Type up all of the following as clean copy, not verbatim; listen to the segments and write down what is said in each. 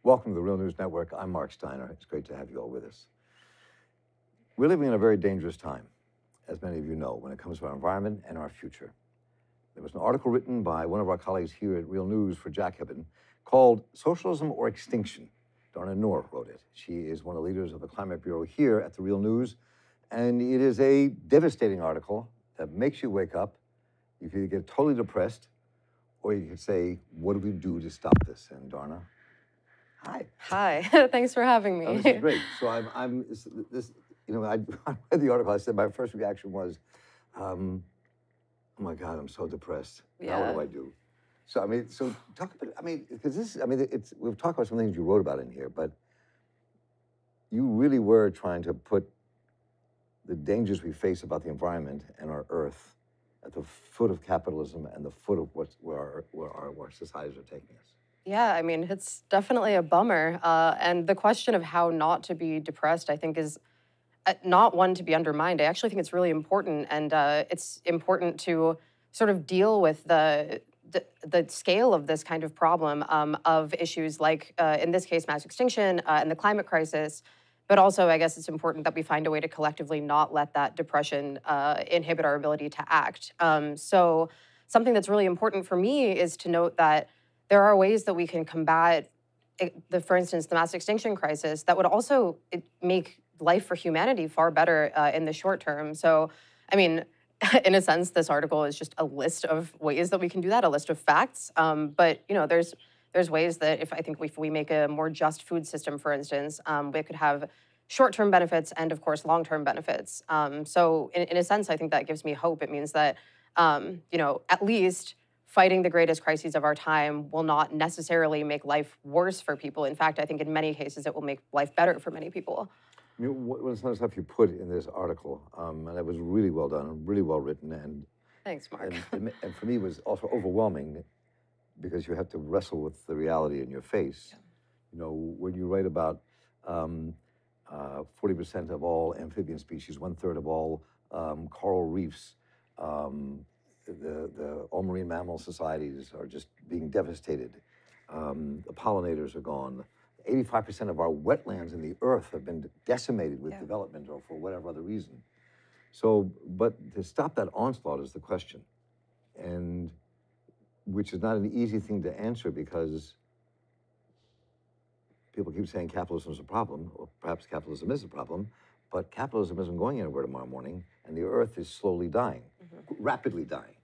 Welcome to the Real News Network. I'm Mark Steiner. It's great to have you all with us. We're living in a very dangerous time, as many of you know, when it comes to our environment and our future. There was an article written by one of our colleagues here at Real News for Jacobin called Socialism or Extinction. Dharna Noor wrote it. She is one of the leaders of the Climate Bureau here at the Real News, and it is a devastating article that makes you wake up. You could get totally depressed, or you could say, what do we do to stop this? And Dharna, hi. Hi, thanks for having me. Oh, this is great. So I read the article. I said my first reaction was, oh my God, I'm so depressed. Yeah. Now what do I do? So talk about. Because we've talked about some things you wrote about in here, but you really were trying to put the dangers we face about the environment and our Earth at the foot of capitalism and the foot of where our societies are taking us. Yeah, I mean, it's definitely a bummer. And the question of how not to be depressed, I think, is not one to be undermined. I actually think it's really important. And it's important to sort of deal with the scale of this kind of problem of issues like, in this case, mass extinction and the climate crisis. But also, I guess it's important that we find a way to collectively not let that depression inhibit our ability to act. So something that's really important for me is to note that there are ways that we can combat, for instance, the mass extinction crisis that would also make life for humanity far better in the short term. So, I mean, in a sense, this article is just a list of ways that we can do that, a list of facts. But there's ways that if we make a more just food system, for instance, we could have short-term benefits and, of course, long-term benefits. So, in a sense, I think that gives me hope. It means that, at least fighting the greatest crises of our time will not necessarily make life worse for people. In fact, I think in many cases it will make life better for many people. Some of the stuff you put in this article, and it was really well done and really well written, and thanks, Mark. And for me, it was also overwhelming because you have to wrestle with the reality in your face. Yeah. When you write about 40% of all amphibian species, 1/3 of all coral reefs, all marine mammal societies are just being devastated. The pollinators are gone. 85% of our wetlands in the earth have been decimated with development or for whatever other reason. So, but to stop that onslaught is the question, and which is not an easy thing to answer because people keep saying capitalism is a problem, or perhaps capitalism is a problem, but capitalism isn't going anywhere tomorrow morning, and the earth is slowly dying, rapidly dying.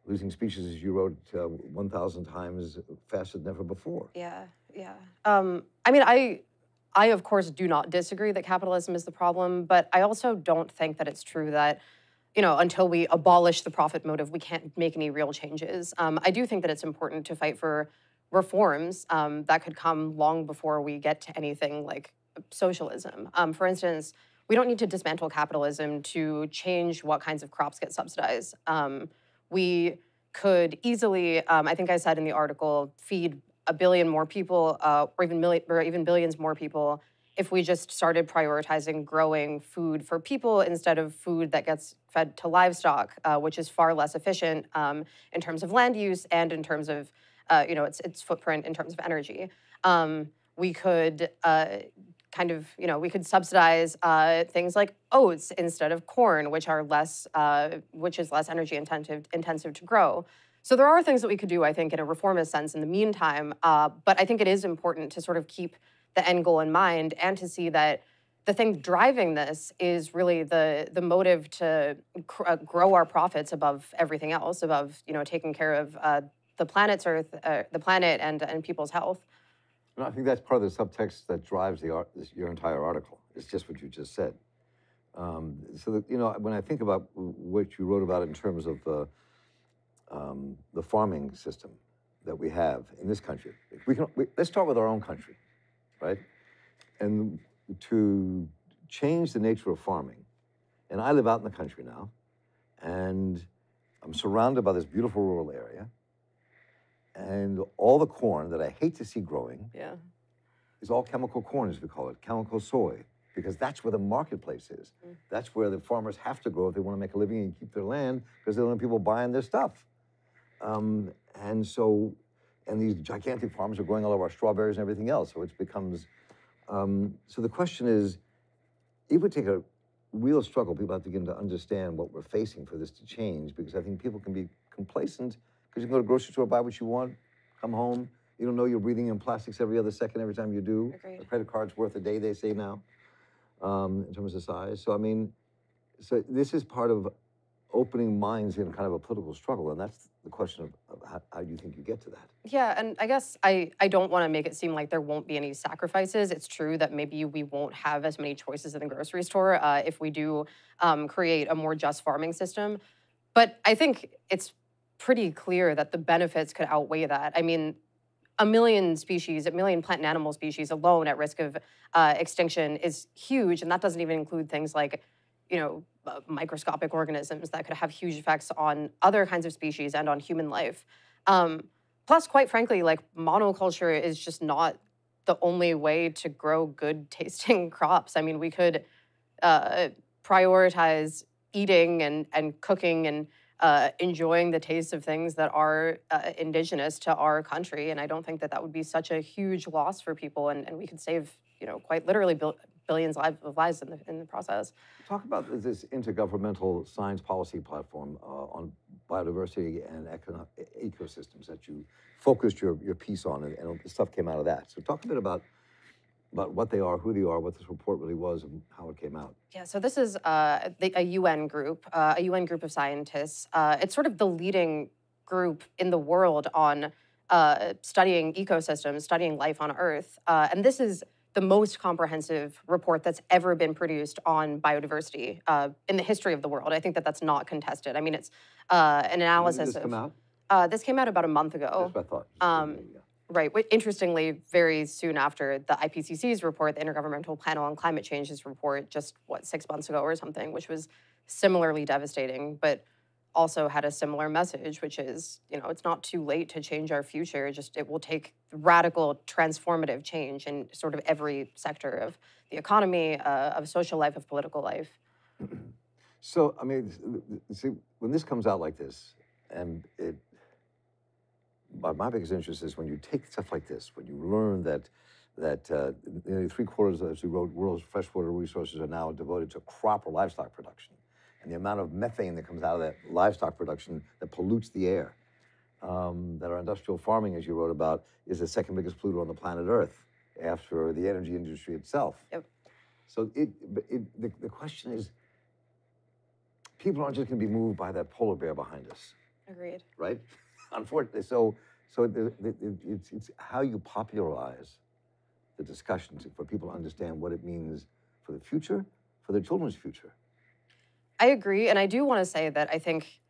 Losing species, as you wrote, 1,000 times faster than ever before. Yeah. I of course do not disagree that capitalism is the problem, but I also don't think that it's true that, until we abolish the profit motive, we can't make any real changes. I do think that it's important to fight for reforms that could come long before we get to anything like socialism. For instance, we don't need to dismantle capitalism to change what kinds of crops get subsidized. We could easily, I think I said in the article, feed 1 billion more people, or even billions more people, if we just started prioritizing growing food for people instead of food that gets fed to livestock, which is far less efficient in terms of land use and in terms of its footprint in terms of energy. We could we could subsidize things like oats instead of corn, which is less energy intensive to grow. So there are things that we could do, I think, in a reformist sense in the meantime. But I think it is important to sort of keep the end goal in mind and to see that the thing driving this is really the motive to grow our profits above everything else, above taking care of the planet's Earth, the planet, and people's health. And I think that's part of the subtext that drives your entire article. It's just what you just said. When I think about what you wrote about in terms of the farming system that we have in this country, let's start with our own country, right? And to change the nature of farming, and I live out in the country now, and I'm surrounded by this beautiful rural area, and all the corn that I hate to see growing is all chemical corn, as we call it, chemical soy, because that's where the marketplace is. That's where the farmers have to grow if they want to make a living and keep their land, because they don't have people buying their stuff. And so And these gigantic farms are growing all of our strawberries and everything else. So it becomes, so the question is, it would take a real struggle. People have to begin to understand what we're facing for this to change, because I think people can be complacent because you can go to the grocery store, buy what you want, come home. You don't know you're breathing in plastics every other second every time you do. Agreed. A credit card's worth a day, they say now, in terms of size. So, I mean, so this is part of opening minds in kind of a political struggle, and that's the question of how do you think you get to that? Yeah, and I guess I don't want to make it seem like there won't be any sacrifices. It's true that maybe we won't have as many choices in the grocery store if we do create a more just farming system. But I think it's pretty clear that the benefits could outweigh that. I mean, a million plant and animal species alone at risk of extinction is huge, and that doesn't even include things like, microscopic organisms that could have huge effects on other kinds of species and on human life. Plus, quite frankly, like, monoculture is just not the only way to grow good tasting crops. I mean, we could prioritize eating and cooking and enjoying the taste of things that are indigenous to our country. And I don't think that that would be such a huge loss for people. And we could save, quite literally billions of lives in the process. Talk about this intergovernmental science policy platform on biodiversity and ecosystems that you focused your piece on, and stuff came out of that. So talk a bit about what they are, who they are, what this report really was, and how it came out. Yeah, so this is a UN group of scientists. It's sort of the leading group in the world on studying ecosystems, studying life on Earth. And this is the most comprehensive report that's ever been produced on biodiversity in the history of the world. I think that that's not contested. I mean, it's an analysis When did this come out? This came out about a month ago. That's what I thought. Right. Interestingly, very soon after the IPCC's report, the Intergovernmental Panel on Climate Change's report, just 6 months ago or something, which was similarly devastating, but also had a similar message, which is, it's not too late to change our future. Just it will take radical, transformative change in sort of every sector of the economy, of social life, of political life. So, I mean, see, when this comes out like this, and my biggest interest is when you take stuff like this, when you learn that nearly 3/4, as you wrote, world's freshwater resources are now devoted to crop or livestock production, and the amount of methane that comes out of that livestock production that pollutes the air, that our industrial farming, as you wrote about, is the second biggest polluter on the planet Earth after the energy industry itself. Yep. So the question is, people aren't just going to be moved by that polar bear behind us. Agreed. Right? Unfortunately, so it's how you popularize the discussions for people to understand what it means for the future, for their children's future. I agree, and I do want to say that I think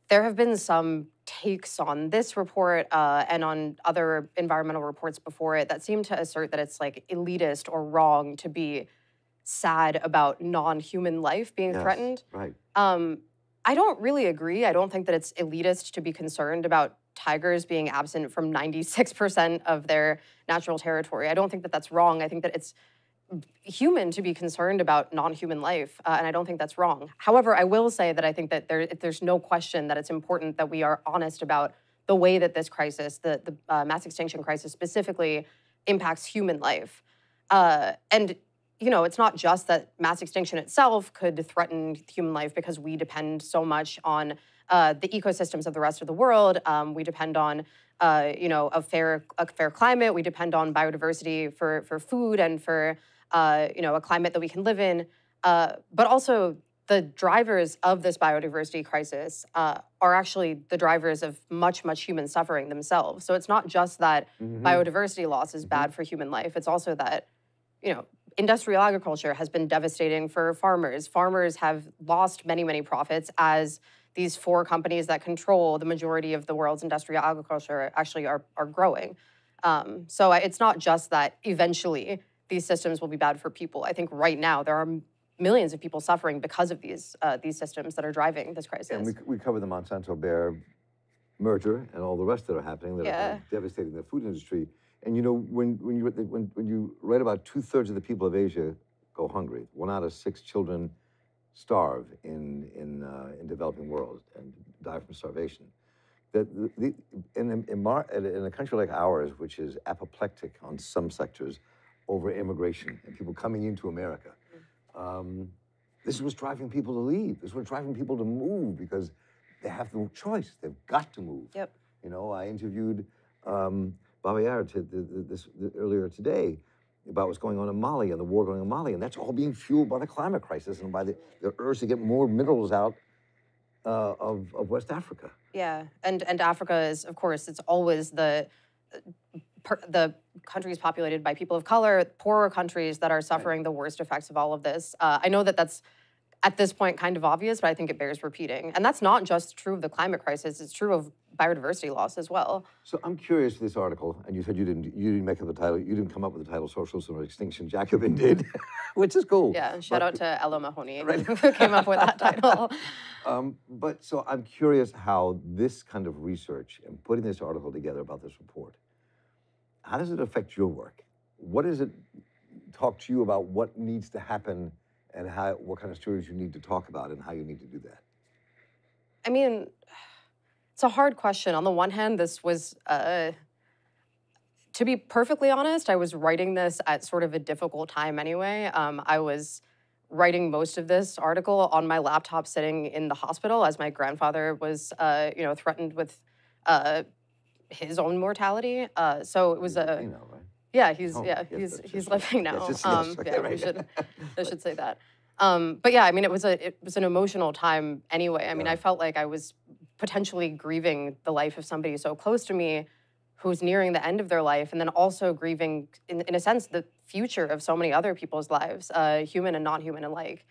there have been some takes on this report and on other environmental reports before it that seem to assert that it's like elitist or wrong to be sad about non-human life being threatened. Right. I don't really agree. I don't think that it's elitist to be concerned about tigers being absent from 96% of their natural territory. I don't think that that's wrong. I think that it's human to be concerned about non-human life, and I don't think that's wrong. However, I will say that I think that there's no question that it's important that we are honest about the way that this crisis, the mass extinction crisis specifically, impacts human life. And it's not just that mass extinction itself could threaten human life because we depend so much on the ecosystems of the rest of the world. We depend on, a fair climate. We depend on biodiversity for food and for, a climate that we can live in. But also the drivers of this biodiversity crisis are actually the drivers of much, much human suffering themselves. So it's not just that biodiversity loss is bad for human life. It's also that, industrial agriculture has been devastating for farmers. Farmers have lost many, many profits as these 4 companies that control the majority of the world's industrial agriculture actually are growing. So it's not just that eventually these systems will be bad for people. I think right now there are millions of people suffering because of these systems that are driving this crisis. And we covered the Monsanto-Bayer merger and all the rest that are happening that are devastating the food industry. And when you write about 2/3 of the people of Asia go hungry, 1 out of 6 children starve in developing world and die from starvation. that in a country like ours, which is apoplectic on some sectors over immigration and people coming into America, this is what's driving people to leave. This is what's driving people to move because they have no choice. They've got to move. Yep. You know, I interviewed Babayar earlier today about what's going on in Mali and the war going on in Mali, and that's all being fueled by the climate crisis and by the urge to get more minerals out of West Africa. Yeah, and Africa is, of course, it's always the countries populated by people of color, poorer countries that are suffering the worst effects of all of this. I know that that's, at this point, kind of obvious, but I think it bears repeating. And that's not just true of the climate crisis, it's true of biodiversity loss as well. So I'm curious, this article, and you said you didn't make up the title, you didn't come up with the title Socialism Extinction, Jacobin did, which is cool. Yeah, shout out to Ella Mahoney, who came up with that title. But so I'm curious how this kind of research and putting this article together about this report, how does it affect your work? What does it talk to you about what needs to happen and what kind of stories you need to talk about and how you need to do that? I mean, it's a hard question. On the one hand, this was, to be perfectly honest, I was writing this at sort of a difficult time anyway. I was writing most of this article on my laptop sitting in the hospital as my grandfather was, threatened with his own mortality. So it was a... You know, right? Yeah, he's living now. I should say that. But yeah, I mean, it was an emotional time anyway. I mean, I felt like I was potentially grieving the life of somebody so close to me who's nearing the end of their life, and then also grieving, in a sense, the future of so many other people's lives, human and non-human alike.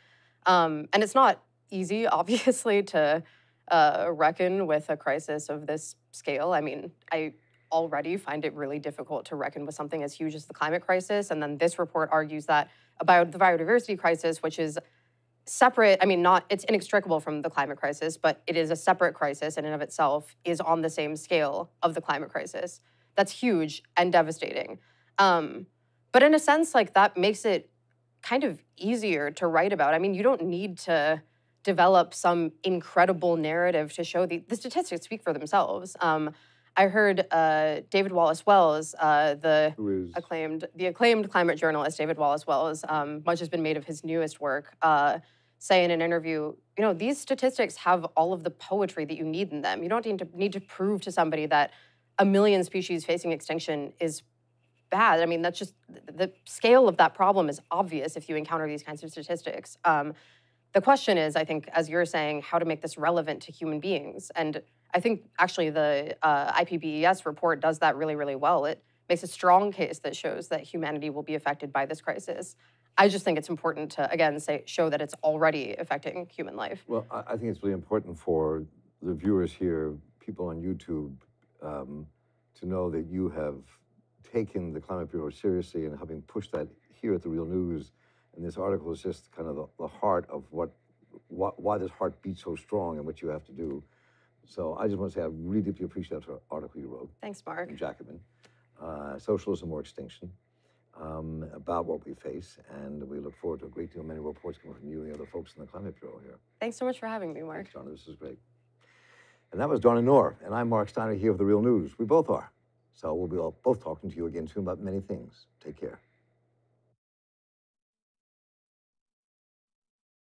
And it's not easy, obviously, to reckon with a crisis of this scale. I mean, I already find it really difficult to reckon with something as huge as the climate crisis. And then this report argues that about the biodiversity crisis, which is separate, I mean, it's inextricable from the climate crisis, but it is a separate crisis in and of itself, is on the same scale of the climate crisis. That's huge and devastating. But in a sense, like, that makes it kind of easier to write about. I mean, you don't need to develop some incredible narrative to show the statistics speak for themselves. I heard David Wallace Wells, the acclaimed climate journalist, David Wallace Wells, much has been made of his newest work, say in an interview, you know, these statistics have all of the poetry that you need in them. You don't need to prove to somebody that 1 million species facing extinction is bad. I mean, that's just, the scale of that problem is obvious if you encounter these kinds of statistics. The question is, I think, as you're saying, how to make this relevant to human beings. And I think, actually, the IPBES report does that really, really well. It makes a strong case that shows that humanity will be affected by this crisis. I just think it's important to, again, show that it's already affecting human life. Well, I think it's really important for the viewers here, people on YouTube, to know that you have taken the Climate Bureau seriously and having pushed that here at The Real News. And this article is just kind of the heart of why this heart beats so strong and what you have to do. So I just want to say I really deeply appreciate the article you wrote. Thanks, Mark. In Jacobin, Socialism or Extinction, about what we face. And we look forward to a great deal, many reports coming from you and the other folks in the Climate Bureau here. Thanks so much for having me, Mark. Thanks, Dharna. This is great. And that was Dharna Noor, and I'm Mark Steiner here with The Real News. We both are. So we'll be both talking to you again soon about many things. Take care.